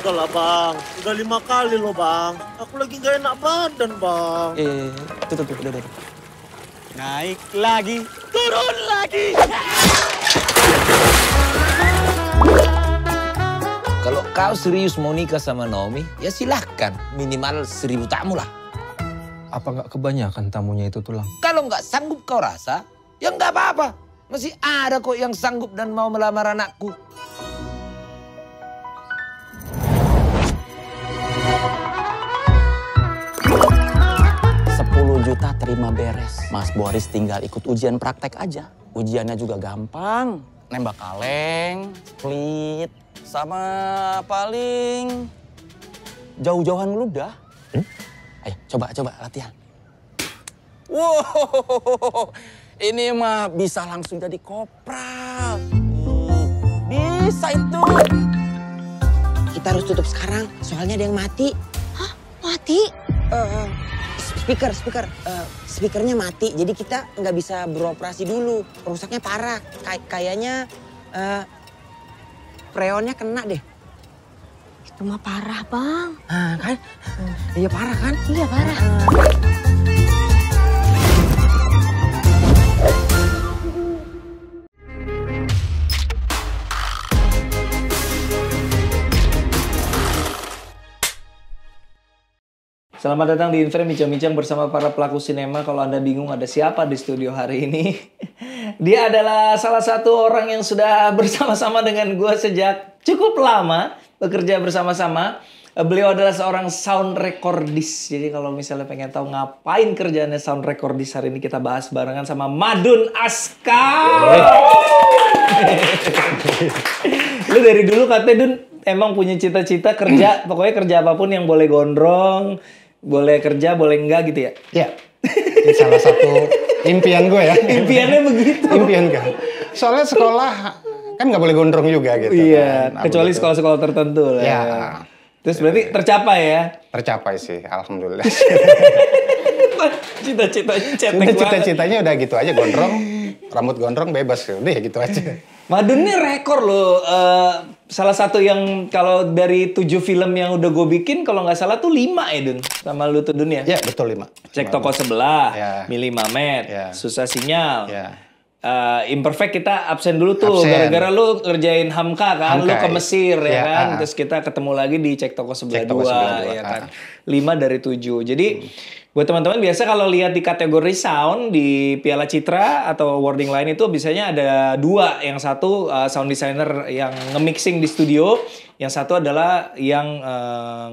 Udahlah bang, udah 5 kali loh bang. Aku lagi gak enak badan bang. Tuh, udah. Naik lagi, turun lagi. Kalau kau serius mau nikah sama Naomi, ya silahkan. Minimal 1000 tamu lah. Apa nggak kebanyakan tamunya itu Tulang? Kalau nggak sanggup kau rasa, ya nggak apa-apa. Masih ada kok yang sanggup dan mau melamar anakku. Juta terima beres. Mas Boris tinggal ikut ujian praktek aja. Ujiannya juga gampang. Nembak kaleng, split, sama paling jauh-jauhan meludah. Ayo coba latihan. Wow, ini mah bisa langsung jadi kopral. Bisa itu. Kita harus tutup sekarang, soalnya ada yang mati. Hah? Mati? Speakernya mati, jadi kita nggak bisa beroperasi dulu. Rusaknya parah, kayaknya freonnya kena deh. Itu mah parah, Bang. Kan? Iya parah kan? Iya parah. Selamat datang di Inframe Bincang-Bincang bersama para pelaku sinema. Kalau Anda bingung ada siapa di studio hari ini, dia adalah salah satu orang yang sudah bersama-sama dengan gue sejak cukup lama, bekerja bersama-sama. Beliau adalah seorang sound recordist. Jadi kalau misalnya pengen tahu ngapain kerjaannya sound recordist, hari ini kita bahas barengan sama Madun Aska. Lu dari dulu katanya Dun emang punya cita-cita kerja, pokoknya kerja apapun yang boleh gondrong, boleh kerja, boleh enggak gitu ya? Iya, ini salah satu impian gue ya. Impiannya begitu? Impian gue. Soalnya sekolah kan nggak boleh gondrong juga gitu. Iya, kan. kecuali sekolah-sekolah tertentu lah. Ya. Terus berarti tercapai ya? Tercapai sih, alhamdulillah. Cita-citanya cetek banget. Cita-citanya udah gitu aja, gondrong, rambut gondrong bebas. Udah gitu aja. Madun ini rekor loh. Salah satu yang kalau dari 7 film yang udah gue bikin, kalau nggak salah tuh 5 ya Dun. Sama lu tuh Dun ya? Ya betul 5. Cek toko sebelah, ya. Milih Mamet, Ya. Susah Sinyal. Ya. Imperfect kita absen dulu tuh. Absen. Gara-gara lu ngerjain Hamka kan. Lu Hamka, ke Mesir ya ya, kan. Terus kita ketemu lagi di Cek Toko Sebelah Cek Toko 2 Sebelah 2, ya kan. 5 dari 7. Jadi buat teman-teman biasa kalau lihat di kategori sound di Piala Citra atau awarding lain itu biasanya ada 2. Yang satu sound designer yang nge-mixing di studio, yang satu adalah yang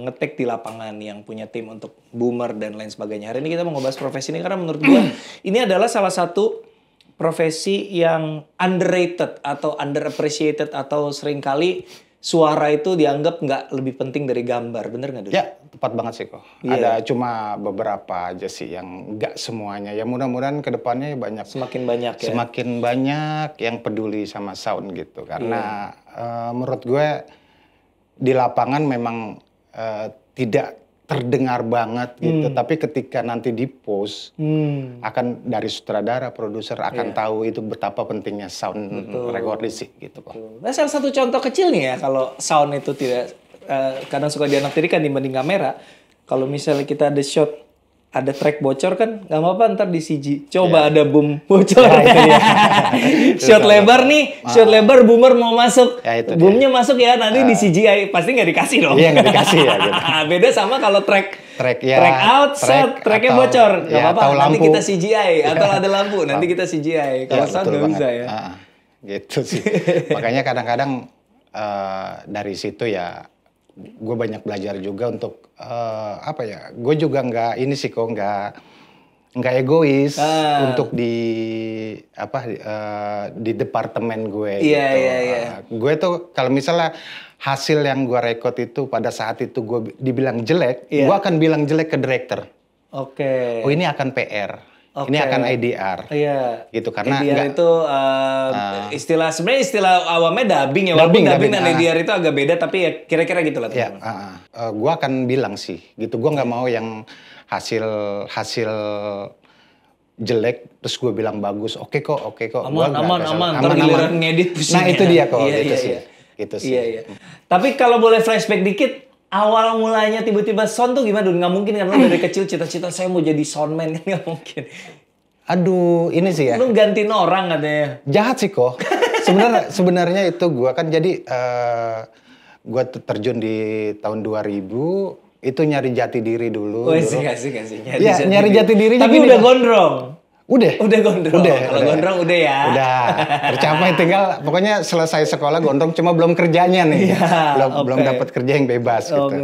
ngetek di lapangan, yang punya tim untuk boomer dan lain sebagainya. Hari ini kita mau ngebahas profesi ini karena menurut gua ini adalah salah satu profesi yang underrated atau underappreciated atau seringkali suara itu dianggap nggak lebih penting dari gambar, bener nggak Dun? Ya, tepat banget sih kok. Iya. Ada cuma beberapa aja sih yang nggak semuanya. Ya mudah-mudahan kedepannya banyak. Semakin banyak ya? Semakin banyak yang peduli sama sound gitu. Karena menurut gue di lapangan memang tidak terdengar banget gitu. Tapi ketika nanti di post, akan dari sutradara, produser akan tahu itu betapa pentingnya sound recording sih gitu kok. Nah, salah satu contoh kecil nih ya, kalau sound itu tidak kadang suka dianaktirikan dibanding kamera. Kalau misalnya kita ada shot, ada track bocor kan, nggak apa-apa ntar di CG. Coba ada boom bocor. Ya, itu dia. Shot lebar nih, shot lebar boomer mau masuk. Ya, itu Boomnya masuk ya, nanti di CGI pasti nggak dikasih dong. Iya, nggak dikasih ya. Gitu. Beda sama kalau track ya, out, set, tracknya bocor. Nggak ya, apa-apa, atau nanti lampu. kita CGI. Atau ada lampu, nanti kita CGI. Kalau sound nggak bisa ya. Gitu sih. Makanya kadang-kadang dari situ ya gue banyak belajar juga untuk apa ya, gue juga nggak ini sih kok nggak egois untuk di apa di departemen gue Iya, gitu. iya. Gue tuh kalau misalnya hasil yang gue rekod itu pada saat itu gue dibilang jelek, gue akan bilang jelek ke director. Oke. Oh ini akan PR. Ini akan IDR. Iya. Gitu karena IDR itu istilah sebenarnya istilah awamnya dubbing ya. Walaupun dubbing dan IDR itu agak beda tapi ya kira-kira gitu lah teman-teman. Ya, gua akan bilang sih gitu. Gua nggak mau yang hasil jelek terus gue bilang bagus. Oke kok. Aman. Ntar giliran ngedit pusing. Nah, itu dia kok iya, gitu iya, sih. iya. gitu sih. Iya. Tapi kalau boleh flashback dikit, awal mulanya tiba-tiba sound tuh gimana, Dun? Nggak mungkin kan lo dari kecil cita-cita saya mau jadi soundman, kan nggak mungkin. Aduh, ini sih ya. Lu gantiin orang katanya. Jahat sih kok. Sebenarnya itu gue kan jadi gue terjun di tahun 2000 itu nyari jati diri dulu. Oh, asik. Iya, nyari jati dirinya. Tapi gini, udah gondrong. Udah Gondrong. Kalau gondrong udah ya. Udah tercapai, tinggal pokoknya selesai sekolah gondrong, cuma belum kerjanya nih. Iya, belum dapat kerja yang bebas gitu.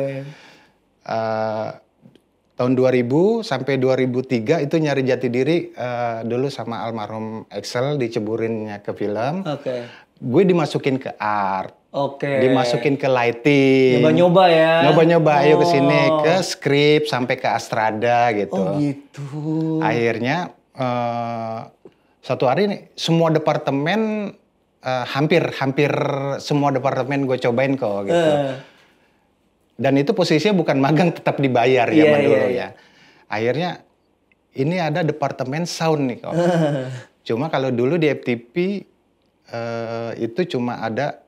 Tahun 2000 sampai 2003 itu nyari jati diri dulu sama almarhum Excel, diceburinnya ke film. Gue dimasukin ke art. Dimasukin ke lighting. Nyoba-nyoba ya. Nyoba-nyoba, ayo ke sini, ke skrip sampai ke Astrada gitu. Oh gitu. Akhirnya suatu hari nih semua departemen hampir semua departemen gue cobain kok gitu. Dan itu posisinya bukan magang, tetap dibayar zaman dulu ya. Akhirnya ini ada departemen sound nih kok. Cuma kalau dulu di FTP itu cuma ada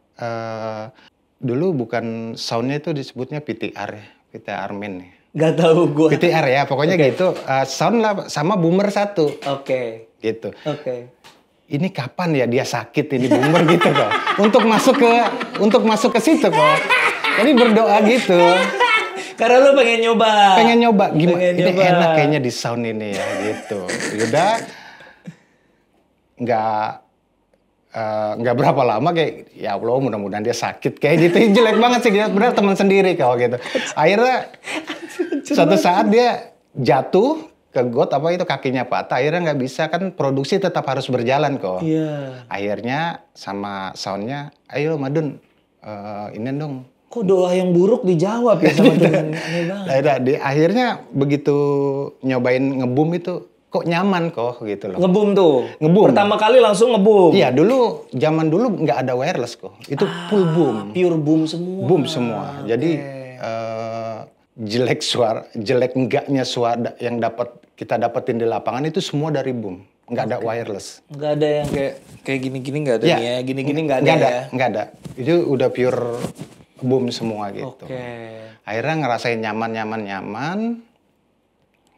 dulu bukan soundnya itu disebutnya PTR ya, PTR main nih. Gak tahu gue. PTR ya, pokoknya gitu. Sound lah sama boomer satu. Gitu. Ini kapan ya dia sakit ini boomer gitu kok. Untuk masuk ke situ kok. Jadi berdoa gitu. Karena lu pengen nyoba. Gimana? Ini enak kayaknya di sound ini ya gitu. Udah nggak berapa lama kayak ya Allah mudah-mudahan dia sakit kayak gitu. Jelek banget sih, benar teman sendiri kalau gitu. Akhirnya suatu saat dia jatuh ke got apa itu, kakinya patah, akhirnya nggak bisa, kan produksi tetap harus berjalan kok. Akhirnya sama soundnya, ayo Madun ini dong. Kok doa yang buruk dijawab ya sama temen? Aneh banget. Akhirnya begitu nyobain ngebum itu kok nyaman kok gitu loh. Ngebum tuh? Ngebum. Pertama kali langsung ngebum? Iya, zaman dulu nggak ada wireless kok. Itu full boom. Pure boom semua? Boom semua. Jadi jelek enggaknya suara yang kita dapetin di lapangan itu semua dari boom. Nggak ada wireless. Nggak ada yang kayak gini-gini nggak ada ya? Gini-gini nggak ada ya? Nggak ada. Itu udah pure boom semua gitu. Akhirnya ngerasain nyaman.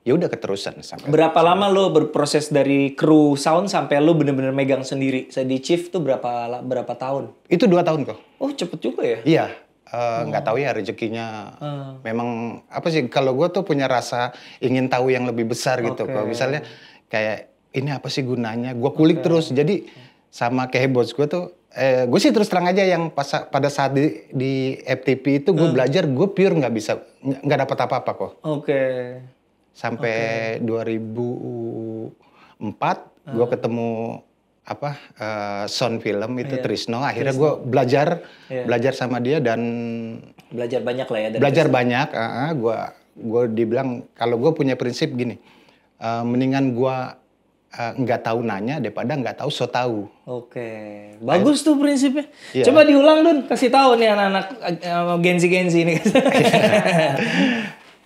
Ya udah keterusan sampai. Berapa lama lo berproses dari kru sound sampai lo bener-bener megang sendiri? Saya di Chief tuh berapa tahun? Itu 2 tahun kok. Oh cepet juga ya? Iya. Nggak tahu ya rezekinya. Memang apa sih, kalau gue tuh punya rasa ingin tahu yang lebih besar gitu. Kalau misalnya kayak ini apa sih gunanya? Gue kulik terus. Jadi sama kayak bos gue tuh, gue sih terus terang aja yang pada saat di FTP itu gue belajar, gue pure nggak dapat apa-apa kok. Sampai 2004 gue ketemu sound film itu Trisno. Akhirnya gue belajar sama dia dan belajar banyak lah ya. Belajar banyak. Gue dibilang kalau gue punya prinsip gini, mendingan gue nggak tahu nanya daripada nggak tahu so tahu. Bagus tuh prinsipnya. Coba diulang Dun, kasih tahu nih anak-anak Genzi ini.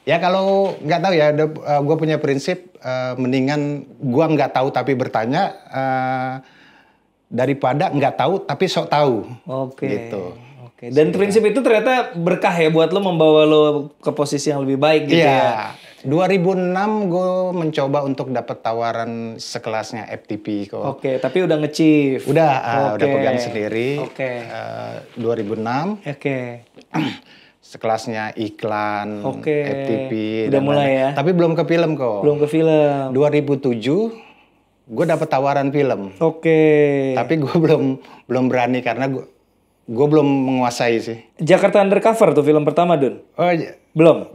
Ya kalau nggak tahu ya, gue punya prinsip mendingan gue nggak tahu tapi bertanya daripada nggak tau tapi sok tahu. Gitu. Dan prinsip itu ternyata berkah ya buat lo, membawa lo ke posisi yang lebih baik gitu ya. 2006 gue mencoba untuk dapat tawaran sekelasnya FTP kok. Tapi udah nge-chief. Udah pegang sendiri. 2006. Sekelasnya iklan, FTP. Udah mulai ya. Tapi belum ke film kok. Belum ke film. 2007 gue dapet tawaran film. Tapi gue belum berani karena gue belum menguasai sih. Jakarta Undercover tuh film pertama Dun? Belum.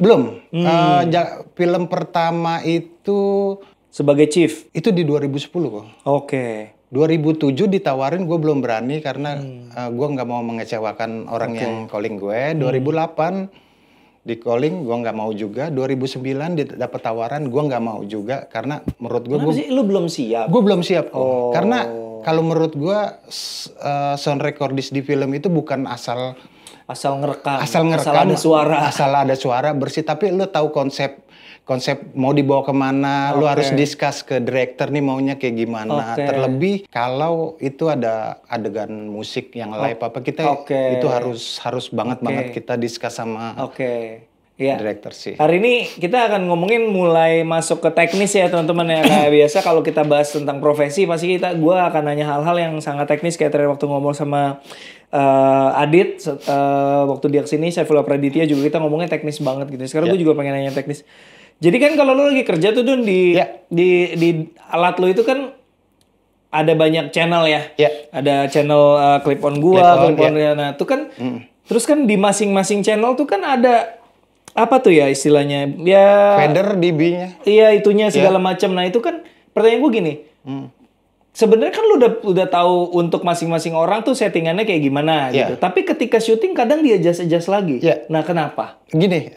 Film pertama itu sebagai chief. Itu di 2010 kok. 2007 ditawarin, gue belum berani karena gue nggak mau mengecewakan orang yang calling gue. 2008 di calling gue nggak mau juga. 2009 dapat tawaran, gue nggak mau juga karena menurut gue lu belum siap. Gue belum siap kok. Karena kalau menurut gue sound recordist di film itu bukan asal ngerekam, asal ada suara bersih, tapi lu tahu konsep konsep mau dibawa kemana, lu Oke. harus discuss ke director nih maunya kayak gimana. Oke. Terlebih kalau itu ada adegan musik yang live apa kita Oke. itu harus banget Oke. kita discuss sama Oke. Iya. director sih. Hari ini kita akan ngomongin mulai masuk ke teknis ya teman-teman ya. Kayak biasa kalau kita bahas tentang profesi pasti gue akan nanya hal-hal yang sangat teknis kayak tadi waktu ngomong sama Adit waktu dia kesini, Saifullah Praditya juga kita ngomongnya teknis banget gitu. Sekarang gue juga pengen nanya teknis. Jadi kan kalau lu lagi kerja tuh Dun di alat lu itu kan ada banyak channel ya. Ya. Ada channel clip on gua, clip on nah itu kan terus kan di masing-masing channel tuh kan ada apa tuh ya istilahnya? Ya Fader DB-nya. iya itunya segala macam. Nah, itu kan pertanyaan gue gini. Sebenarnya kan lu udah tahu untuk masing-masing orang tuh settingannya kayak gimana gitu. Tapi ketika syuting kadang dia adjust lagi. Ya. Nah, kenapa? Gini,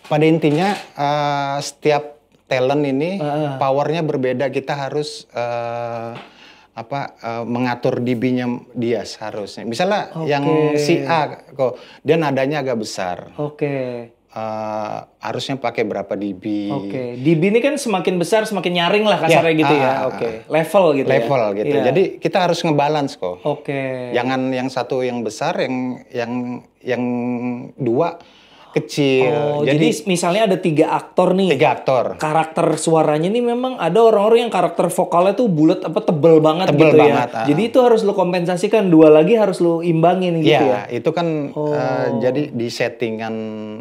pada intinya setiap talent ini powernya berbeda. Kita harus mengatur DB-nya dia seharusnya. Misalnya yang si A kok dia nadanya agak besar. Oke. Harusnya pakai berapa dB. Oke. DB ini kan semakin besar semakin nyaring lah kasarnya gitu ya. Oke. Level gitu ya. Level gitu. Iya. Jadi kita harus ngebalance kok. Oke. Jangan yang satu yang besar, yang dua kecil. Oh, jadi misalnya ada 3 aktor nih. 3 aktor. Karakter suaranya nih memang ada orang-orang yang karakter vokalnya tuh bulat tebel banget Tebel gitu banget, ya. Jadi itu harus lo kompensasikan, 2 lagi harus lo imbangin gitu ya. Iya, itu kan jadi di settingan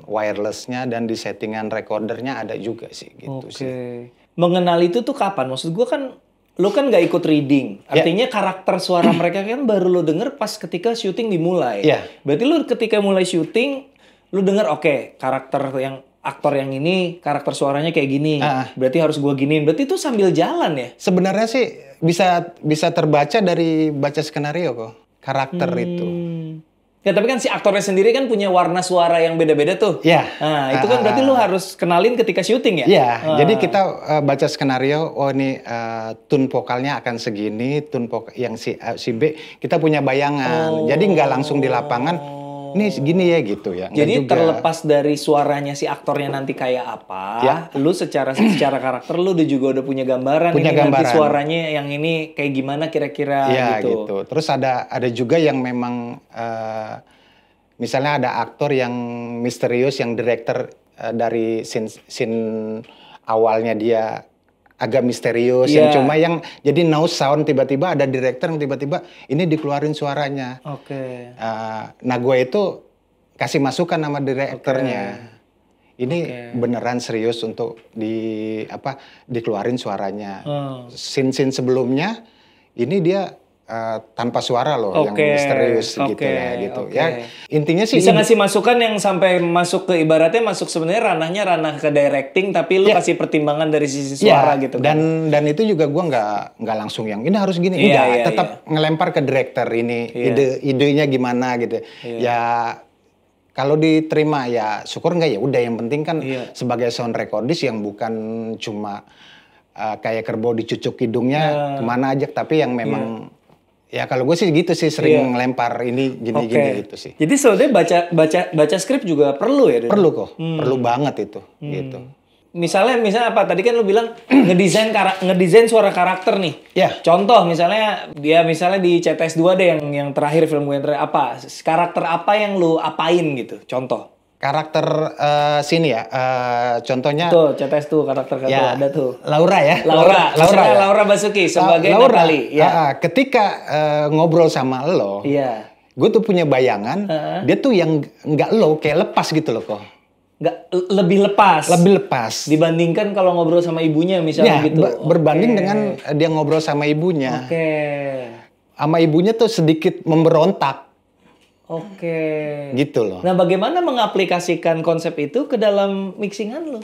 wirelessnya dan di settingan recordernya ada juga sih gitu sih. Mengenal itu tuh kapan? Maksud gue kan lo kan nggak ikut reading. Artinya karakter suara mereka kan baru lo denger pas ketika syuting dimulai. Iya. Berarti lo ketika mulai syuting lu denger oke, karakter yang aktor yang ini karakter suaranya kayak gini. Berarti harus gua giniin. Berarti itu sambil jalan ya? Sebenarnya sih bisa terbaca dari baca skenario kok. Karakter itu. Ya tapi kan si aktornya sendiri kan punya warna suara yang beda-beda tuh. Iya. Nah, itu kan berarti lu harus kenalin ketika syuting ya? Iya, jadi kita baca skenario, oh ini tune vokalnya akan segini, yang si B, kita punya bayangan. Jadi nggak langsung di lapangan, ini segini ya gitu ya. Jadi terlepas dari suaranya si aktornya nanti kayak apa, lu secara karakter lu juga udah punya gambaran ini nanti suaranya yang ini kayak gimana kira-kira gitu. Terus ada juga yang memang misalnya ada aktor yang misterius yang director dari scene awalnya dia agak misterius, yang cuma yang jadi no sound, tiba-tiba ada director yang tiba-tiba ini dikeluarin suaranya. Oke. Nah gue itu kasih masukan sama direkturnya. Ini beneran serius untuk dikeluarin suaranya. Scene sebelumnya ini dia tanpa suara loh, yang misterius gitu ya gitu. Ya intinya sih bisa ngasih masukan yang sampai masuk ke ibaratnya masuk sebenarnya ranah ke directing, tapi lu kasih pertimbangan dari sisi suara gitu kan. Dan itu juga gua nggak langsung yang ini harus gini, tetap ngelempar ke director ini idenya gimana gitu. Ya kalau diterima ya syukur, nggak ya udah, yang penting kan sebagai sound recordist yang bukan cuma kayak kerbau dicucuk hidungnya kemana aja, tapi yang memang ya kalau gue sih gitu sih, sering ngelempar ini gini gitu sih. Jadi sebenarnya baca skrip juga perlu ya? Perlu kok, perlu banget itu gitu. Misalnya apa? Tadi kan lu bilang ngedesain suara karakter nih. Contoh misalnya di CTS2 deh yang terakhir, film gue yang terakhir, apa karakter apa yang lu apain gitu? Contoh. Karakter sini ya, contohnya tuh CTS tuh karakter ada tuh Laura ya. Laura Basuki sebagai Natali ya. Ketika ngobrol sama lo, gue tuh punya bayangan dia tuh yang nggak lo, kayak lepas gitu loh kok. Nggak, lebih lepas dibandingkan kalau ngobrol sama ibunya misalnya gitu. Berbanding dengan dia ngobrol sama ibunya. Sama ibunya tuh sedikit memberontak. Gitu loh. Nah, bagaimana mengaplikasikan konsep itu ke dalam mixingan lo?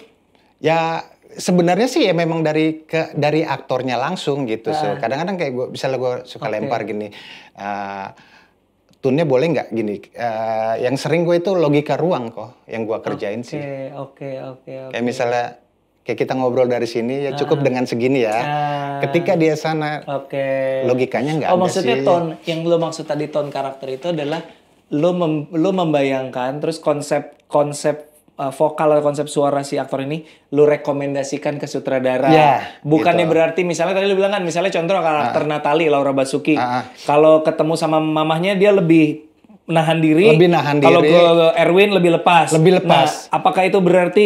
Ya sebenarnya sih ya memang dari aktornya langsung gitu. Kadang-kadang kayak gue suka lempar gini. Tune-nya boleh nggak gini? Yang sering gue itu logika ruang kok yang gue kerjain sih. Kayak misalnya kayak kita ngobrol dari sini ya cukup dengan segini ya. Ketika dia sana logikanya nggak ada sih. Maksudnya tone yang lo maksud tadi, tone karakter itu adalah lo membayangkan terus konsep vokal atau konsep suara si aktor ini lu rekomendasikan ke sutradara. Ya, Bukannya gitu. berarti misalnya tadi lu bilang kan misalnya contoh karakter Natalie Laura Basuki. Kalau ketemu sama mamahnya dia lebih nahan diri. Lebih nahan Kalau diri. ke Erwin lebih lepas. Lebih lepas. Nah, apakah itu berarti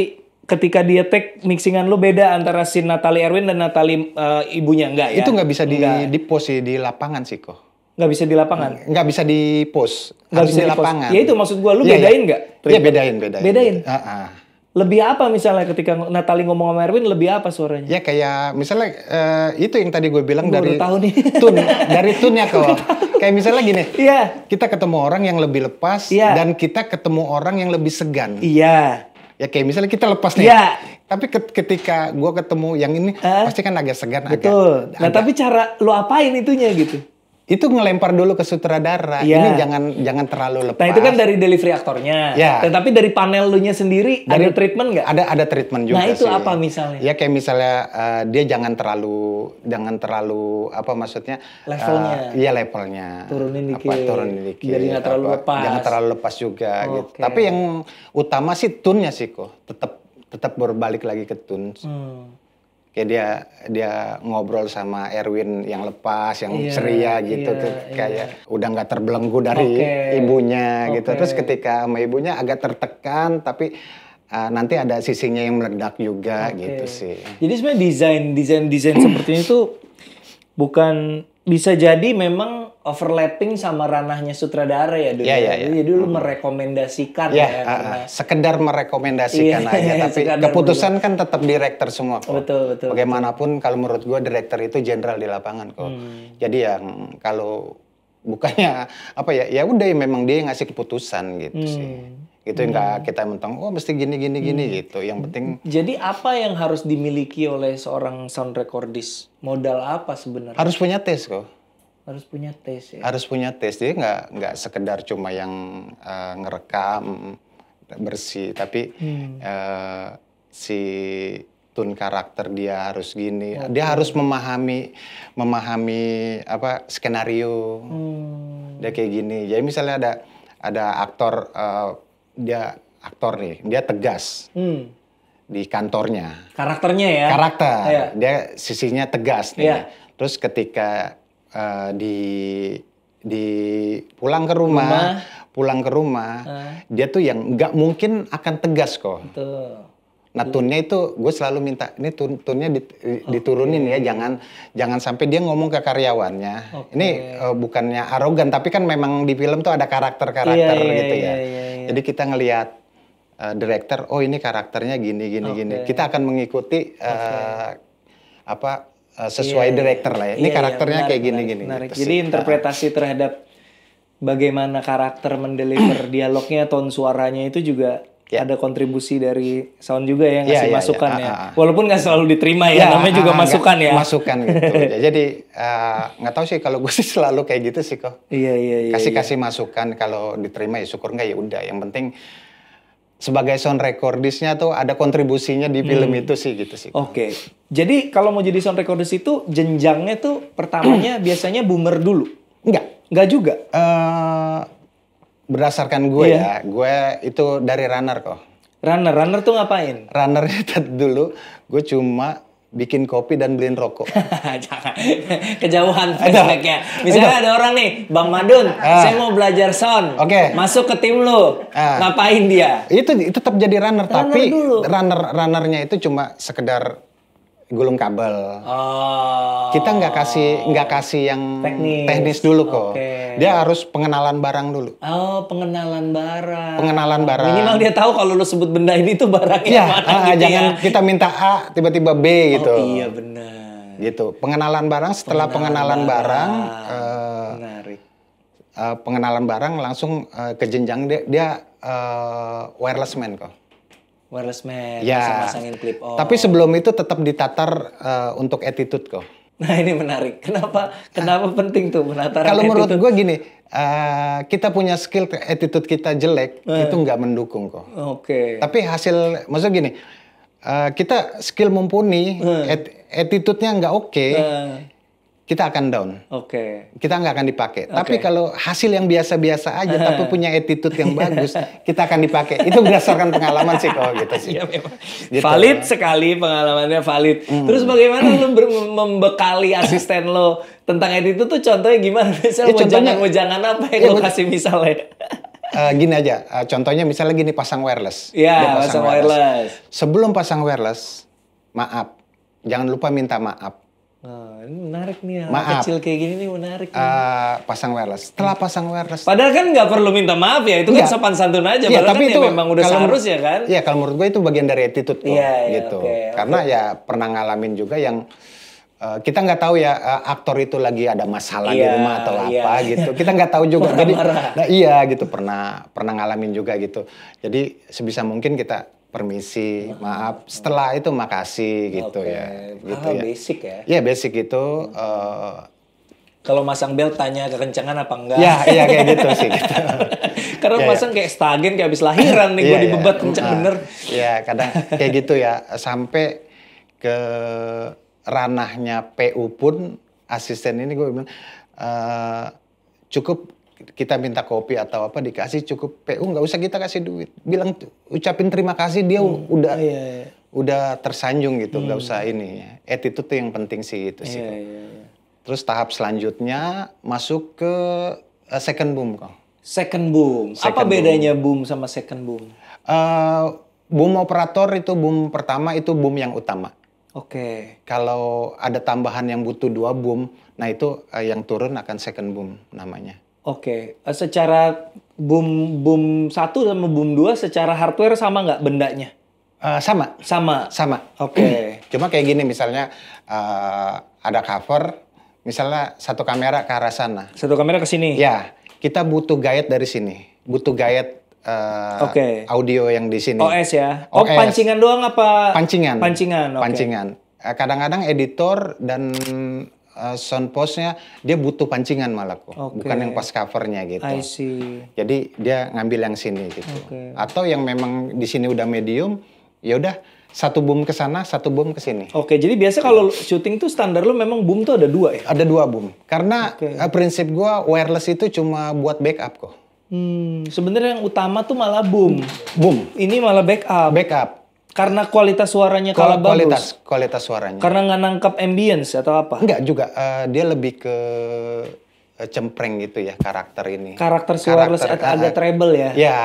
ketika dia take mixingan lu beda antara si Natalie Erwin dan Natalie ibunya? Enggak ya? Itu nggak bisa di post sih di lapangan sih kok. Nggak bisa di lapangan? Nggak bisa di post. Nggak Harus bisa di di-post. lapangan. Ya itu maksud gua, lu Iya, bedain iya. nggak? Iya bedain. Bedain? Heeh. Lebih apa misalnya ketika Natalie ngomong sama Erwin, lebih apa suaranya? Ya kayak misalnya itu yang tadi gue bilang Gua dari baru tahu nih. dari tune-nya kok. Kayak misalnya gini, Iya. kita ketemu orang yang lebih lepas Iya. dan kita ketemu orang yang lebih segan. Iya. Ya kayak misalnya kita lepas nih. Iya. Tapi ketika gue ketemu yang ini pasti kan agak segan. Betul. Nah, tapi cara lu apain itunya gitu? Itu ngelempar dulu ke sutradara. Iya. Ini jangan terlalu lepas. Nah, itu kan dari delivery aktornya. Ya. Tetapi dari panel lu nya sendiri ada treatment nggak? Ada treatment juga Nah, itu sih. apa misalnya? Ya kayak misalnya dia jangan terlalu apa maksudnya? Levelnya. Iya levelnya. Turunin dikit. Turunin dikit. Jadi nggak terlalu lepas. Jangan terlalu lepas juga gitu. Oke. Tapi yang utama sih tune-nya sih kok. Tetap berbalik lagi ke tune. Kayak dia ngobrol sama Erwin yang lepas, yang Iya, ceria gitu iya, tuh iya. kayak udah nggak terbelenggu dari Oke. ibunya gitu. Oke. Terus ketika sama ibunya agak tertekan tapi nanti ada sisinya yang meledak juga Oke. gitu sih. Jadi sebenarnya desain seperti itu bukan bisa jadi memang overlapping sama ranahnya sutradara ya, Dun. Iya, iya, iya. Jadi lu merekomendasikan Ya, ya. karena sekedar merekomendasikan Iya, aja, tapi sekedar keputusan kan tetap director semua kok. Betul. Bagaimanapun kalau menurut gua director itu jenderal di lapangan kok. Jadi yang kalau bukannya apa ya udah memang dia yang ngasih keputusan gitu sih. Gitu nggak kita mentang mesti gini gitu. Yang penting Jadi apa yang harus dimiliki oleh seorang sound recordist? Modal apa sebenarnya? harus punya tes kok. Harus punya tes ya. Harus punya tes. Dia nggak sekedar cuma yang ngerekam bersih, tapi si tune karakter dia harus gini. Dia harus memahami apa skenario. Dia kayak gini. Jadi misalnya ada aktor dia tegas di kantornya. Karakternya ya. Karakter. Iya. Dia sisinya tegas nih. Iya. Terus ketika di pulang ke rumah, dia tuh yang nggak mungkin akan tegas kok. Betul. Nah tune-nya itu gue selalu minta ini tune-nya diturunin ya, jangan sampai dia ngomong ke karyawannya. Ini bukannya arogan, tapi kan memang di film tuh ada karakter-karakter gitu ya. Jadi kita ngelihat director, oh ini karakternya gini. Kita akan mengikuti sesuai director lah ya. Ini karakternya kayak gini. Menarik. Gitu Jadi sih. interpretasi terhadap bagaimana karakter mendeliver dialognya, tone suaranya itu juga ada kontribusi dari sound juga ya, ngasih masukan ya. Walaupun nggak selalu diterima ya, namanya juga masukan ya. Masukan gitu. Jadi nggak tahu sih kalau gue sih selalu kayak gitu sih kok. Iya. Kasih masukan, kalau diterima ya syukur, nggak ya udah. Yang penting sebagai sound recordistnya tuh ada kontribusinya di film itu sih gitu sih. Oke. Jadi kalau mau jadi sound recordist itu jenjangnya tuh pertamanya biasanya boomer dulu. Enggak juga. Berdasarkan gue ya, gue itu dari runner kok. Runner tuh ngapain? Runnernya dulu gue cuma bikin kopi dan beliin rokok. Jangan. Kejauhan flashback-nya. Misalnya ada orang nih, Bang Madun, saya mau belajar sound. Oke. Masuk ke tim lu. Ngapain dia? Itu tetap jadi runner, tapi dulu. runnernya itu cuma sekedar gulung kabel. Oh. Kita nggak kasih yang teknis dulu kok. Oke. Dia harus pengenalan barang dulu. Oh, pengenalan barang. Pengenalan barang. Minimal dia tahu kalau lu sebut benda ini tuh barangnya Iya, mana gitu jangan ya. kita minta A tiba-tiba B gitu. Oh iya benar. Gitu. Pengenalan barang, setelah pengenalan barang Menarik. pengenalan barang langsung ke jenjang dia wireless man kok. Wireless man, Ya. bisa masangin clip on. Tapi sebelum itu tetap ditatar untuk attitude kok. Nah ini menarik. Kenapa penting tuh penataran Kalau menurut attitude? gue gini, kita punya skill, attitude kita jelek, itu nggak mendukung kok. Oke. Tapi maksudnya gini, kita skill mumpuni, attitude-nya nggak oke, kita akan down. Oke. Kita nggak akan dipakai. Tapi kalau hasil yang biasa-biasa aja, tapi punya attitude yang bagus, kita akan dipakai. Itu berdasarkan pengalaman sih kalau gitu sih. Iya memang. Gitu. Valid sekali pengalamannya valid. Terus bagaimana lu membekali asisten lo tentang attitude tuh contohnya gimana? Misalnya wejangan apa yang lo kasih misalnya? Gini aja, contohnya misalnya gini pasang wireless. Iya, Dia pasang wireless. Sebelum pasang wireless, maaf, jangan lupa minta maaf. Oh, ini menarik nih, hal Maaf. kecil kayak gini nih menarik. Pasang wireless. Setelah pasang wireless, Padahal kan nggak perlu minta maaf ya, itu kan Enggak. sopan santun aja. Iya, Padahal tapi kan itu ya memang udah kalau- seharusnya kan. Iya, kalau menurut gue itu bagian dari attitude kok, Iya, iya, gitu. oke, Karena ya pernah ngalamin juga yang kita nggak tahu ya aktor itu lagi ada masalah di Iya, rumah atau iya. apa gitu. Kita nggak tahu juga. Jadi, Marah-marah. nah, iya gitu pernah ngalamin juga gitu. Jadi sebisa mungkin kita permisi, maaf. Setelah itu makasih gitu Oke. ya. Gitu Hal ya. basic ya. Iya basic itu. Kalau masang belt tanya kekencangan apa enggak? Iya kayak gitu sih. Gitu. Karena Iya, pasang kayak stagen kayak habis lahiran nih, gue Iya, dibebat iya. kencang Nah, bener. Iya, kadang kayak gitu ya. Sampai ke ranahnya PU pun asisten ini gue bilang cukup kita minta kopi atau apa dikasih, cukup PU nggak usah kita kasih duit. Bilang ucapin terima kasih dia udah tersanjung gitu, nggak usah ini. Attitude tuh yang penting sih itu sih. Iya. Terus tahap selanjutnya masuk ke second boom kok. Second boom. Apa Second bedanya boom sama second boom? Boom operator itu boom pertama itu boom yang utama. Oke. Kalau ada tambahan yang butuh 2 boom, nah itu yang turun akan second boom namanya. Oke. Secara boom 1 sama boom 2 secara hardware sama nggak bendanya? Sama. Sama. Oke. Cuma kayak gini misalnya ada cover, misalnya satu kamera ke arah sana. Satu kamera ke sini. Ya, kita butuh guide dari sini. Butuh guide Oke. audio yang di sini. OS ya. Oh, OS. pancingan doang apa? Pancingan. Oke. Pancingan. Kadang-kadang editor dan sound post-nya dia butuh pancingan malah kok. Oke. Bukan yang pas covernya gitu. I see. Jadi dia ngambil yang sini gitu. Oke. Atau yang memang di sini udah medium, ya udah satu boom ke sana, satu boom ke sini. Oke, jadi biasa kalau syuting tuh standar lu memang boom tuh ada 2 ya? Ada 2 boom. Karena Oke. prinsip gua wireless itu cuma buat backup kok. Sebenarnya yang utama tuh malah boom. Boom. Ini malah backup. Backup. Karena kualitas suaranya kalah bagus. Kualitas suaranya. Karena nggak nangkap ambience atau apa? Enggak juga, dia lebih ke cempreng gitu ya karakter ini. Karakter si wireless agak treble ya? Ya,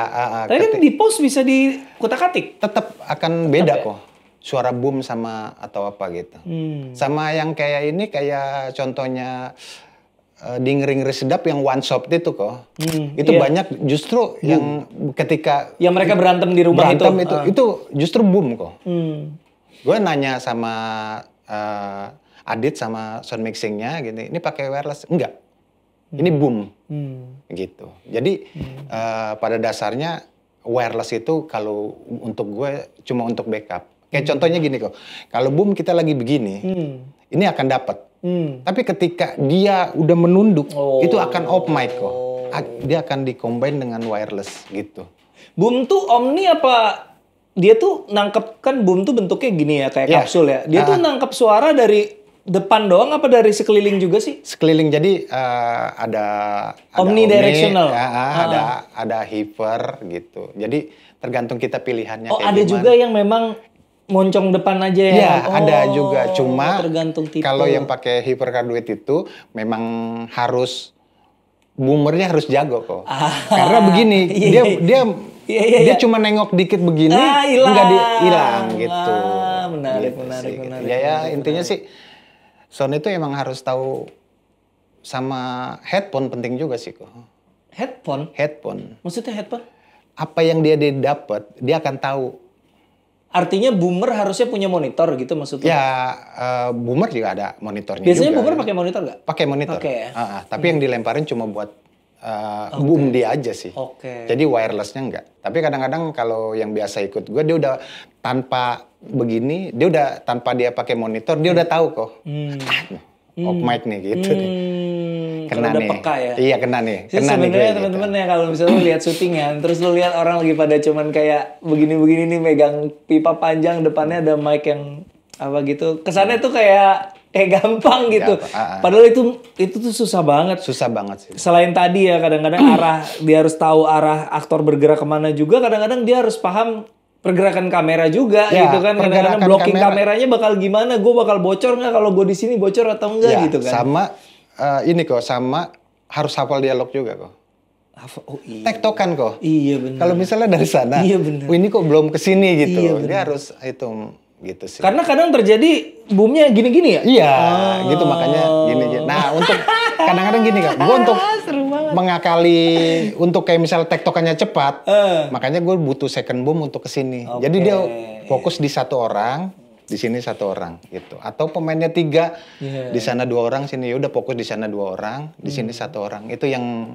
Tapi kan di post bisa di kutak-atik. tetap akan beda ya? kok. Suara boom sama atau apa gitu. Hmm. Sama yang kayak ini, kayak contohnya di Ngeri-Ngeri Sedap yang one shot itu kok. Itu iya. banyak justru yang ketika Yang mereka berantem di rumah itu justru boom kok. Gue nanya sama Adit sama sound mixingnya gini, ini pakai wireless? Enggak. Ini boom. Gitu. Jadi pada dasarnya wireless itu kalau untuk gue cuma untuk backup. Kayak contohnya gini kok. Kalau boom kita lagi begini, ini akan dapat. Tapi ketika dia udah menunduk, itu akan off mic kok. Dia akan di-combine dengan wireless gitu. Boom tuh omni apa? Dia tuh nangkep, kan boom tuh bentuknya gini ya, kayak Ya. kapsul ya. Dia tuh nangkep suara dari depan doang apa dari sekeliling juga sih? Sekeliling, jadi ada Omnidirectional. ada hiper gitu. Jadi tergantung kita pilihannya Oh, kayak ada gimana. juga yang memang moncong depan aja ya? Iya, ada juga. Cuma tergantung tipe. kalau yang pakai hypercarduit itu memang harus boomernya harus jago kok. Karena begini, dia cuma nengok dikit begini, hilang. nggak hilang gitu. Menarik, Gitu menarik, sih. menarik. Ya, intinya sih sound itu emang harus tahu sama headphone penting juga sih kok. Headphone? Headphone. Maksudnya headphone? Apa yang dia dapat, dia akan tahu. Artinya boomer harusnya punya monitor gitu maksudnya? Ya, boomer juga ada monitornya. Biasanya juga. boomer pakai monitor nggak? Pakai monitor. Pakai ya? Tapi yang dilemparin cuma buat boom dia aja sih. Oke. Jadi wirelessnya enggak. Tapi kadang-kadang kalau yang biasa ikut gue, dia udah tanpa begini, dia udah tanpa dia pakai monitor, dia udah tahu kok. Off mic nih gitu. Kalau udah peka ya? Iya, kena nih. Jadi Kena nih sebenarnya gue, teman-teman gitu. ya kalau misalnya lu lihat syutingan, terus lu lihat orang lagi pada cuman kayak begini-begini nih megang pipa panjang, depannya ada mic yang apa gitu. Kesannya tuh kayak gampang gitu. Gampang, Padahal itu tuh susah banget. Susah banget sih. Selain tadi ya kadang-kadang dia harus tahu arah aktor bergerak kemana juga. Kadang-kadang dia harus paham pergerakan kamera juga Ya, gitu kan. Kadang-kadang pergerakan blocking kamera. kameranya bakal gimana. Gue bakal bocor nggak kalau gue di sini bocor atau enggak Ya, gitu kan. sama ini kok, sama harus hafal dialog juga kok. Oh iya. Tektokan kok. Iya benar. Kalau misalnya dari sana, Iya, bener. "Wih, ini kok belum kesini gitu. Iya, bener. Dia harus itu gitu sih. Karena kadang terjadi boomnya gini-gini ya. Iya, gitu makanya gini. Nah, untuk kadang-kadang gini kan, gue untuk mengakali untuk kayak misal tektokannya cepat, makanya gue butuh second boom untuk kesini. Jadi dia fokus di satu orang, di sini satu orang gitu. Atau pemainnya 3, di sana 2 orang, sini ya udah fokus di sana 2 orang, di sini 1 orang. Itu yang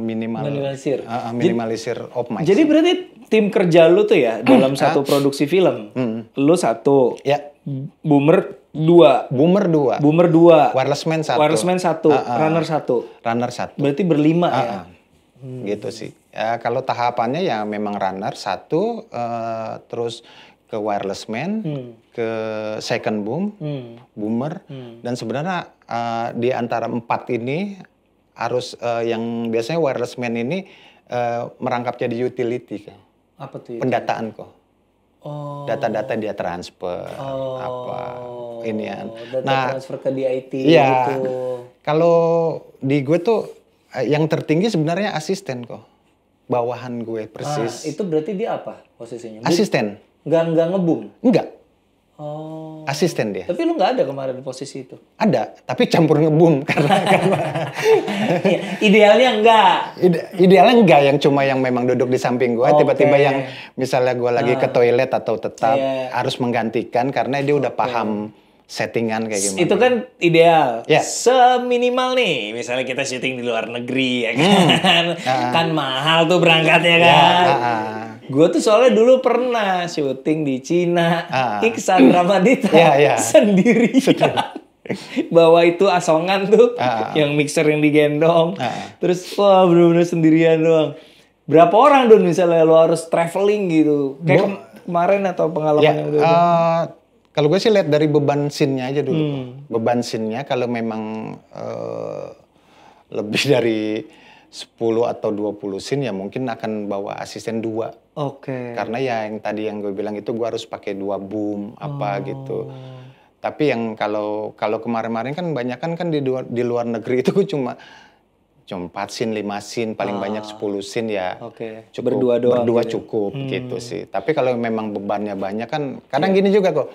Minimalisir. minimalisir of my. Jadi berarti tim kerja lu tuh ya dalam satu produksi film, lu 1, Ya, Boomer 2, boomer 2, Boomer 2, wireless man 1, Wirelessman 1, Runner 1. runner 1. Berarti berlima ya. Gitu sih. Ya, kalau tahapannya ya memang runner 1, terus ke wireless man, ke second boom, boomer, dan sebenarnya di antara 4 ini harus yang biasanya wireless man ini merangkap jadi utility kan. Apa tuh? Pendataan kok. Oh. Data-data dia transfer apa ini ya. Data transfer ke DIT iya, gitu. Kalau di gue tuh yang tertinggi sebenarnya asisten kok. Bawahan gue persis. Itu berarti dia apa posisinya? Asisten. Nggak ngebum? Enggak. Oh. Asisten dia. Tapi lu nggak ada kemarin posisi itu? Ada, tapi campur ngebum karena Idealnya enggak. Idealnya enggak yang cuma yang memang duduk di samping gue, Oke. tiba-tiba yang misalnya gue lagi ke toilet atau tetap Iya. harus menggantikan karena dia udah paham settingan kayak gimana. Itu kan ideal. Ya. Seminimal nih, misalnya kita syuting di luar negeri ya kan. Kan mahal tuh berangkatnya kan. Gue tuh soalnya dulu pernah syuting di Cina, Iksan Ramadita sendirian. Bawa itu asongan tuh, yang mixer yang digendong. Terus wah bener-bener sendirian doang. Berapa orang Don misalnya lo harus traveling gitu? Kayak kemarin atau pengalaman yang udah. Kalau gue sih lihat dari beban scene-nya aja dulu. Beban scene-nya kalau memang lebih dari 10 atau 20 scene ya mungkin akan bawa asisten 2. Oke. Karena ya yang tadi yang gue bilang itu gue harus pakai 2 boom apa gitu. Tapi yang kalau kemarin-kemarin kan banyak kan di luar negeri itu gue cuma 4 scene, 5 scene, paling banyak 10 scene ya. Oke. Cukup, Berdua doang berdua gitu. cukup gitu sih. Tapi kalau memang bebannya banyak kan kadang gini juga kok.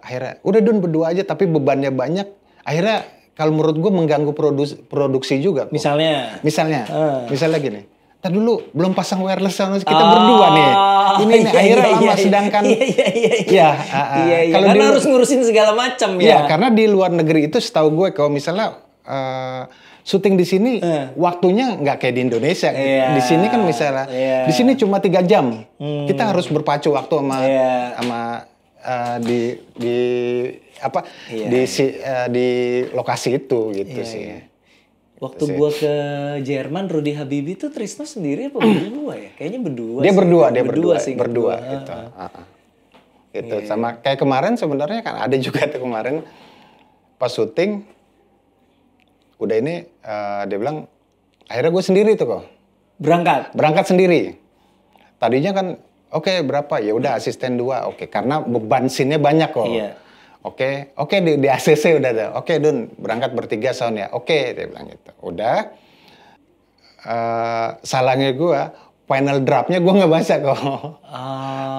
Akhirnya udah Dun berdua aja tapi bebannya banyak. Akhirnya kalau menurut gue mengganggu produksi juga kok. Misalnya gini. Ntar dulu belum pasang wireless sama kita berdua nih. Ini nih akhirnya lama sedangkan Kalau karena harus ngurusin segala macam ya. Iya, karena di luar negeri itu setahu gue kalau misalnya syuting di sini waktunya nggak kayak di Indonesia. Di sini kan misalnya di sini cuma 3 jam. Kita harus berpacu waktu sama di lokasi itu gitu sih. Waktu gua ke Jerman, Rudy Habibie tuh Trisno sendiri apa berdua ya? Kayaknya berdua. Dia berdua sih. Berdua gitu. Gitu. Sama kayak kemarin sebenarnya kan ada juga tuh kemarin pas syuting udah ini dia bilang akhirnya gue sendiri tuh kok. Berangkat sendiri. Tadinya kan oke, berapa? Ya udah asisten 2. Oke, karena beban scene-nya banyak kok. Iya. Oke, di ACC udah ada. Oke, Dun, berangkat bertiga sound ya. Oke, dia bilang gitu. Udah. Salahnya gue, final draft-nya gue nggak baca kok.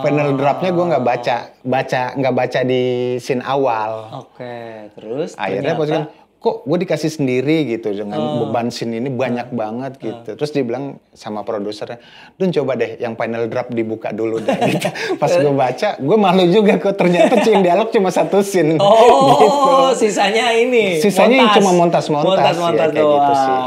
Final draft-nya gue nggak baca di scene awal. Oke, terus akhirnya ternyata kok gue dikasih sendiri gitu dengan beban scene ini banyak banget gitu. Terus dia bilang sama produsernya, Dun coba deh yang final draft dibuka dulu deh. Gitu. Pas gue baca, gue malu juga kok ternyata yang dialog cuma 1 scene. Oh, gitu. Sisanya ini. Sisanya yang cuma montas ya, kayak gitu sih.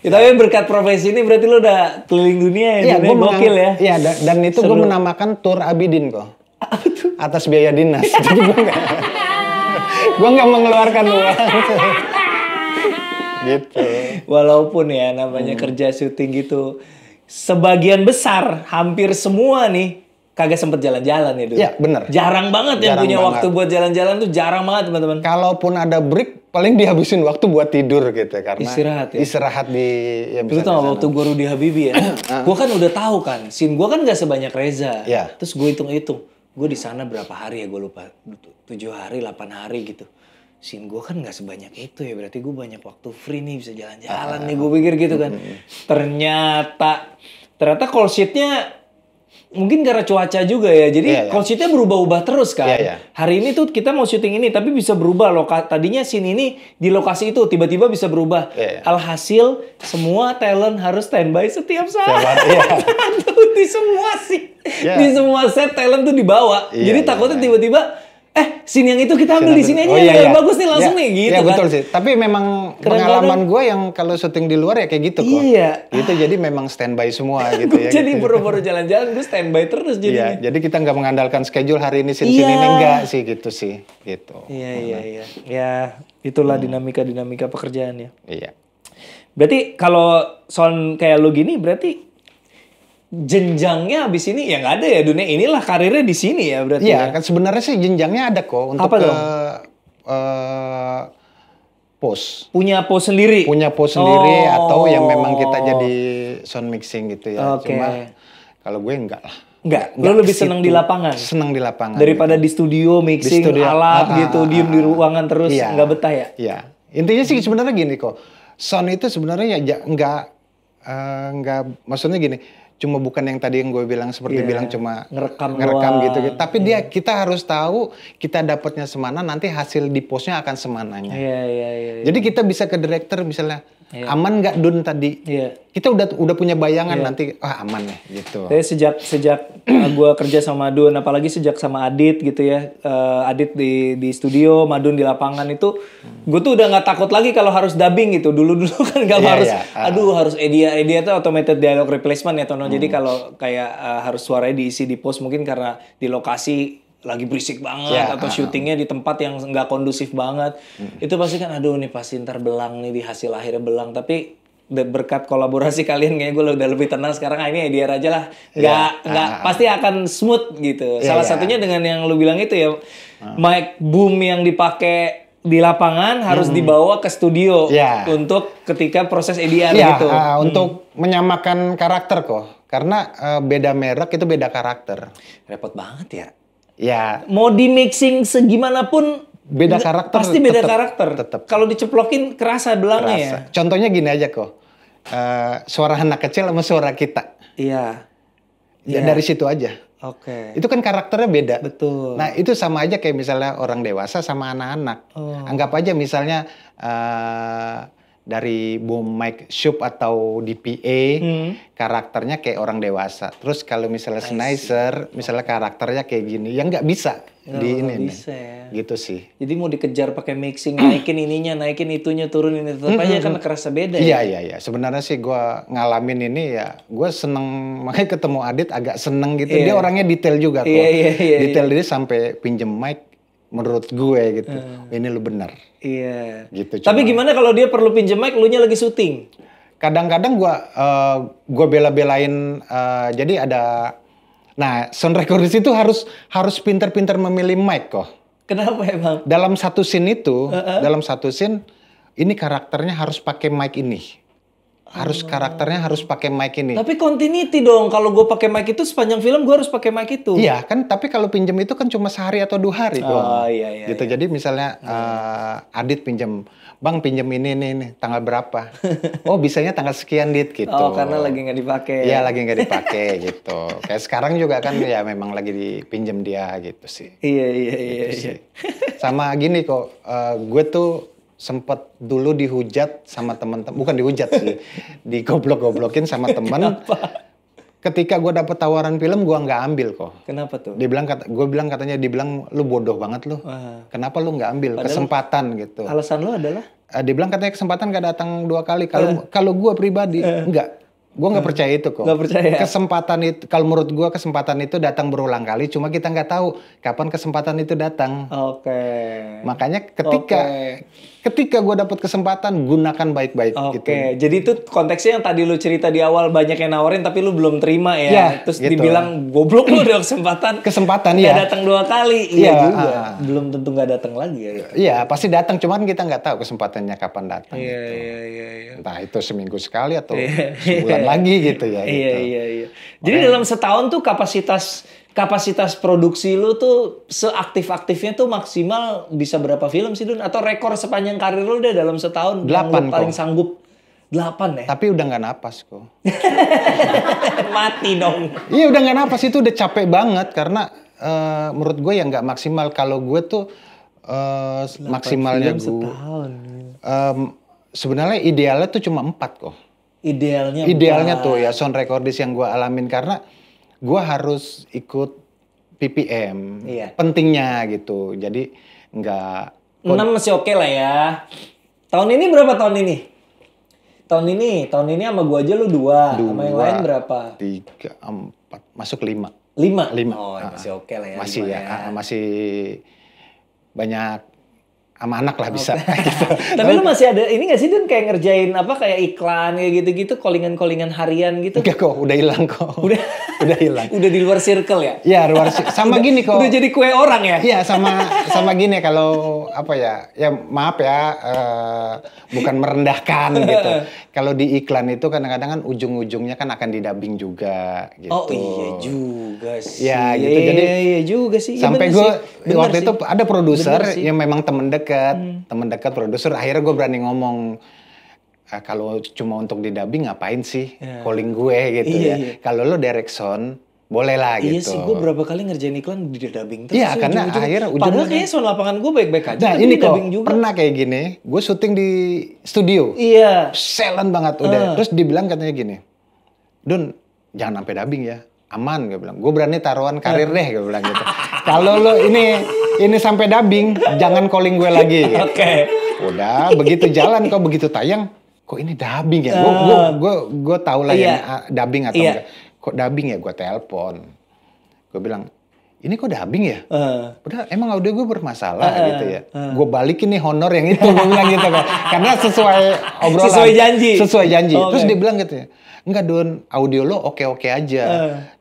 Tapi berkat profesi ini berarti lo udah keliling dunia ya? Iya, gue gokil ya. Iya, dan itu gue menamakan Tour Abidin kok. Apa tuh? Atas biaya dinas. Jadi gue nggak mengeluarkan uang. Gitu. Walaupun ya namanya kerja syuting gitu, sebagian besar, hampir semua nih kagak sempet jalan-jalan ya dulu. Iya, bener. Jarang banget yang Jarang punya banget. waktu buat jalan-jalan tuh jarang banget teman-teman. Kalaupun ada break, paling dihabisin waktu buat tidur gitu karena Istirahat ya? Istirahat di ya Lu tau gak waktu gue Rudy Habibie ya, gue kan udah tahu kan, scene gue kan gak sebanyak Reza. Iya. Terus gue hitung-hitung, gue di sana berapa hari ya gue lupa, 7 hari, 8 hari gitu. Scene gue kan gak sebanyak itu ya, berarti gue banyak waktu free nih, bisa jalan-jalan nih, gue pikir gitu kan. Ternyata call sheet-nya mungkin karena cuaca juga ya, jadi call sheet-nya berubah-ubah terus kan. Hari ini tuh kita mau syuting ini, tapi bisa berubah. Tadinya scene ini di lokasi itu, tiba-tiba bisa berubah. Alhasil, semua talent harus standby setiap saat. Di semua sih, di semua set talent tuh dibawa. Jadi takutnya tiba-tiba, scene yang itu kita ambil di sini aja, bagus nih langsung nih gitu Iya kan. betul sih, tapi memang pengalaman gue yang kalau syuting di luar ya kayak gitu kok. Iya. Gitu, jadi memang standby semua gitu ya. Jadi gitu. boro-boro jalan-jalan gue standby terus jadinya. Iya, jadi kita nggak mengandalkan schedule hari ini scene ini enggak sih gitu sih, gitu. Iya. Ya, itulah dinamika pekerjaan ya. Iya. Berarti kalau sound kayak lu gini berarti jenjangnya abis ini ya nggak ada ya dunia, inilah karirnya di sini ya berarti. Iya, ya? kan sebenarnya sih jenjangnya ada kok untuk Apa ke dong? pos. Punya pos sendiri. Punya pos sendiri atau yang memang kita jadi sound mixing gitu ya. Oke. Cuma kalau gue enggak lah. Enggak, lu Enggak lebih ke senang situ. di lapangan. Senang di lapangan. Daripada di studio mixing Di studio, alat gitu, diem di ruangan terus Iya. nggak betah ya? Iya. Intinya sih sebenarnya gini kok. Sound itu sebenarnya ya enggak maksudnya gini. Cuma bukan yang tadi yang gue bilang seperti bilang cuma ngerekam gitu, doang. gitu. Tapi kita harus tahu kita dapatnya semana, nanti hasil di posnya akan semananya. Iya. Jadi kita bisa ke director misalnya aman nggak Dun tadi? Iya. Kita udah punya bayangan nanti aman ya gitu. Saya sejak gue kerja sama Madun, apalagi sejak sama Adit gitu ya, Adit di studio, Madun di lapangan itu, gue tuh udah nggak takut lagi kalau harus dubbing gitu. Dulu kan nggak harus, harus Edia itu automated dialogue replacement ya Tono. Jadi kalau kayak harus suaranya diisi di post mungkin karena di lokasi lagi berisik banget atau syutingnya di tempat yang nggak kondusif banget, itu pasti kan aduh nih pasti ntar belang nih di hasil akhirnya belang. Tapi berkat kolaborasi kalian kayaknya gue udah lebih tenang sekarang. Ini idea aja lah, nggak pasti akan smooth gitu. Salah satunya dengan yang lu bilang itu ya, mic boom yang dipakai di lapangan harus dibawa ke studio untuk ketika proses ADR gitu. Untuk menyamakan karakter kok, karena beda merek itu beda karakter. Repot banget ya. Ya. Mau di mixing segimanapun beda karakter. Pasti beda tetep, karakter. Tetep. Kalau diceplokin kerasa belangnya ya. Contohnya gini aja kok. Suara anak kecil sama suara kita. Iya. Ya dari situ aja. Oke. Itu kan karakternya beda. Betul. Nah itu sama aja kayak misalnya orang dewasa sama anak-anak. Anggap aja misalnya dari boom mic shop atau DPA karakternya kayak orang dewasa. Terus kalau misalnya Sennheiser, misalnya karakternya kayak gini, ya nggak bisa di ini bisa ya. Gitu sih. Jadi mau dikejar pakai mixing, naikin ininya, naikin itunya, turunin itu, tetap aja kan kerasa beda ya. Iya. Sebenarnya sih gue ngalamin ini ya, gue seneng makanya ketemu Adit agak seneng gitu. Dia orangnya detail juga kok. Detail dia sampai pinjem mic. Menurut gue gitu, ini lu benar. Iya. Gitu. Tapi gimana kalau dia perlu pinjem mic, lu nya lagi syuting? Kadang-kadang gue bela-belain. Jadi ada, nah sound recordist itu harus pintar-pintar memilih mic kok. Kenapa emang? Dalam satu scene itu, dalam satu scene, ini karakternya harus pakai mic ini. Karakternya harus pakai mic ini. Tapi continuity dong. Kalau gue pakai mic itu sepanjang film gue harus pakai mic itu. Iya kan. Tapi kalau pinjam itu kan cuma sehari atau 2 hari doang. Iya. Gitu. Jadi misalnya Adit pinjam, Bang pinjam ini tanggal berapa? Oh bisanya tanggal sekian Dit gitu. Oh karena lagi nggak dipakai. Iya lagi nggak dipakai gitu. Kayak sekarang juga kan ya memang lagi dipinjam dia gitu sih. Iya. Gitu sih. Sama gini kok. Gue tuh sempet dulu dihujat sama teman-teman, bukan dihujat sih, digoblok-goblokin sama teman. Ketika gue dapet tawaran film, gue nggak ambil kok. Kenapa tuh? Gue bilang katanya, dibilang lu bodoh banget lu. Kenapa lu nggak ambil? Padahal kesempatan gitu. Alasan lu adalah? Dia bilang katanya kesempatan gak datang 2 kali. Kalau gue pribadi, enggak. Gue nggak percaya itu kok. Nggak percaya. Kesempatan itu, kalau menurut gue kesempatan itu datang berulang kali. Cuma kita nggak tahu kapan kesempatan itu datang. Oke. Makanya ketika gue dapat kesempatan, gunakan baik-baik. Oke, Gitu. jadi itu konteksnya yang tadi lu cerita di awal banyak yang nawarin tapi lu belum terima ya. Ya, Terus gitu. dibilang goblok lu ada kesempatan. Kesempatan nggak ya. datang 2 kali. Iya Iya, juga. Belum tentu nggak datang lagi ya. Gitu. Iya, pasti datang. Cuman kita nggak tahu kesempatannya kapan datang. Iya, gitu. iya. Entah itu seminggu sekali atau sebulan lagi gitu ya. Iya, gitu. iya. Jadi dalam setahun tuh kapasitas produksi lu tuh seaktif-aktifnya tuh maksimal bisa berapa film sih Dun? Atau rekor sepanjang karir lu deh dalam setahun yang 8 lu paling kok. sanggup? 8 ya? Tapi udah nggak napas kok. Mati dong. Iya udah nggak napas, itu udah capek banget karena menurut gue yang nggak maksimal. Kalau gue tuh maksimalnya film gue setahun. sebenarnya idealnya tuh cuma 4 kok. Idealnya Tuh ya sound recordist yang gue alamin karena gue harus ikut PPM. Iya. Pentingnya gitu. Jadi nggak 6 masih oke lah ya. Tahun ini berapa tahun ini? Tahun ini sama gua aja lu 2. Sama yang lain berapa? 3, 4, masuk 5. 5? 5. Oh masih oke lah ya. Masih 5 ya, masih banyak sama anak lah bisa. Gitu. Tapi lu masih ada ini gak sih Dun kayak ngerjain apa kayak iklan kayak gitu-gitu, callingan harian gitu? Enggak kok, udah hilang kok. Udah hilang. Udah di luar circle ya? Ya, sama gini kok. Udah jadi kue orang ya? Iya, sama gini kalau apa ya? Ya maaf ya, bukan merendahkan gitu. Kalau di iklan itu kadang-kadang kan ujung-ujungnya kan akan didubbing juga gitu. Oh iya juga sih. Ya gitu. Jadi iya juga sih. sampai gue waktu itu ada produser Bener sih. yang memang temen dekat produser. Akhirnya gue berani ngomong, kalau cuma untuk didubbing ngapain sih calling gue gitu Iya, ya. iya. Kalau lo direct sound boleh lah Iya gitu. sih, gue berapa kali ngerjain iklan di dubbing terus. Iya, sih, karena ujung-ujung. akhirnya Padahal ujung-ujungnya- kayaknya sound lapangan gue baik-baik aja. Nah tapi ini di kok dubbing juga. pernah kayak gini, gue syuting di studio, Iya. silent banget udah. Terus dibilang katanya gini, Dun jangan sampai dubbing ya, aman gue bilang. Gue berani taruhan karir deh gue bilang gitu. Kalau lo ini sampai dubbing, jangan calling gue lagi. Gitu. Oke. Udah begitu jalan kok begitu tayang, kok ini dubbing ya? Gue tahu lah Iya. yang dubbing atau Iya. enggak. Kok dubbing ya? Gue telepon. Gue bilang, ini kok dubbing ya? Udah emang audio gue bermasalah gitu ya. Gue balikin nih honor yang itu, gue bilang gitu kan. Karena sesuai obrolan. Sesuai janji. Terus Oke. dia bilang gitu ya, enggak Don, audio lo oke-oke aja.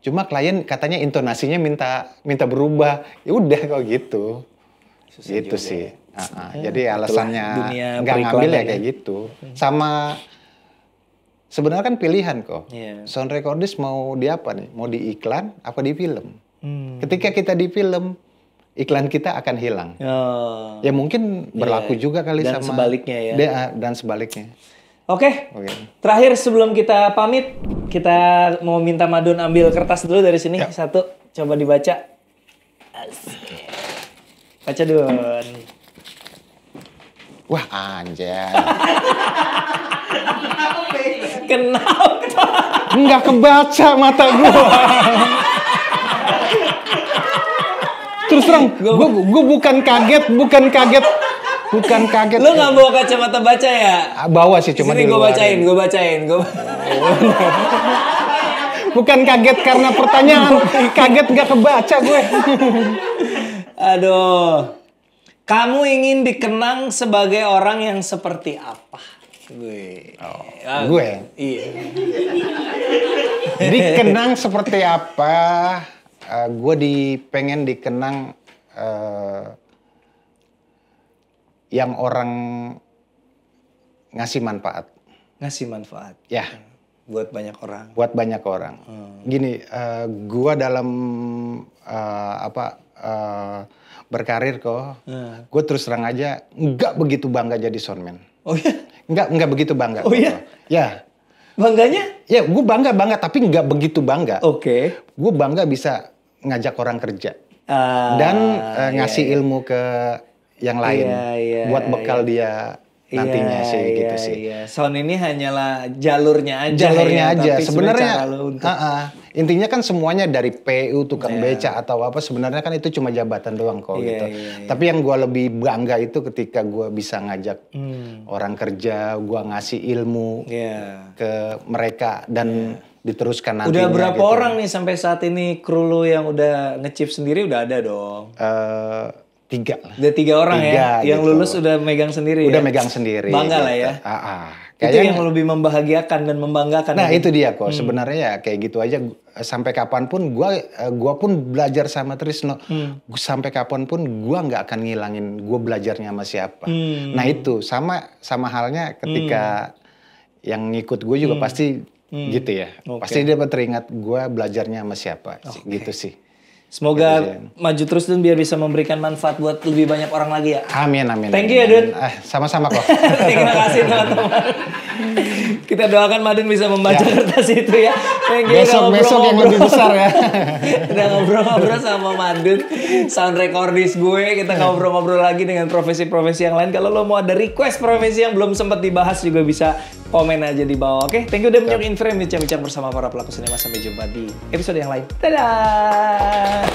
Cuma klien katanya intonasinya minta berubah. Ya udah kok gitu. Gitu sih. Jadi alasannya dunia nggak ngambil ya periklanan kayak gitu. Sama sebenarnya kan pilihan kok. Iya. Sound recordist mau di apa nih? Mau di iklan apa di film? Ketika kita di film, iklan kita akan hilang. Oh. Ya mungkin berlaku juga kali Dan sama sebaliknya ya. Dan sebaliknya. Oke. Oke. Terakhir sebelum kita pamit, kita mau minta Madun ambil kertas dulu dari sini. Ya. Satu, coba dibaca. Asik. Baca Dun. Wah anjay. Kenapa? Nggak kebaca mata gua. Terus terang, gue bukan kaget. Lu nggak bawa kacamata baca ya? Bawa sih cuma Sini di gue luar. bacain. Bukan kaget karena pertanyaan, kaget nggak kebaca gue. Aduh. Kamu ingin dikenang sebagai orang yang seperti apa? Gue. Gue Iya. dikenang seperti apa? Gue pengen dikenang yang orang ngasih manfaat. Ngasih manfaat. Ya, Buat banyak orang. buat banyak orang. Gini, gue dalam berkarir kok, gue terus terang aja nggak begitu bangga jadi soundman. Oh iya? Nggak begitu bangga. Oh iya? Ya. Bangganya? Ya, gue bangga tapi nggak begitu bangga. Oke. Gue bangga bisa ngajak orang kerja dan ngasih ilmu ke yang lain Iya, buat bekal dia nantinya sih gitu sih. Iya. Sound ini hanyalah jalurnya aja. Jalurnya ya, aja. tapi Sebenarnya cara lu untuk... intinya kan semuanya dari PU, tukang beca atau apa, sebenarnya kan itu cuma jabatan doang kok gitu. Tapi yang gue lebih bangga itu ketika gue bisa ngajak orang kerja, gue ngasih ilmu ke mereka dan diteruskan nantinya. Udah berapa gitu. orang nih sampai saat ini kru lu yang udah nge-chief sendiri udah ada dong? 3 lah. Udah 3 orang ya? Yang gitu. lulus udah megang sendiri Udah ya? megang sendiri. Bangga lah gitu. ya? Itu Kayaknya, yang lebih membahagiakan dan membanggakan. nah itu dia kok. Sebenarnya ya kayak gitu aja. Sampai kapanpun gua pun belajar sama Trisno. Sampai kapanpun gua nggak akan ngilangin gua belajarnya sama siapa. Nah itu sama halnya ketika yang ngikut gue juga pasti gitu ya. Pasti dia teringat gua belajarnya sama siapa. Gitu sih. Semoga gitu, maju terus dan biar bisa memberikan manfaat buat lebih banyak orang lagi ya. Amin, amin. Thank you ya, Dun. Sama-sama kok. Terima kasih teman-teman. Kita doakan Madun bisa membaca kertas itu ya. Thank you. Besok yang lebih besar ya. Udah ngobrol-ngobrol sama Madun, sound recordist gue. Kita ngobrol-ngobrol lagi dengan profesi-profesi yang lain. Kalau lo mau ada request profesi yang belum sempat dibahas juga bisa komen aja di bawah. Oke, thank you udah menyiapkan Inframe bincang-bincang bersama para pelaku sinema. Sampai jumpa di episode yang lain. Dadah.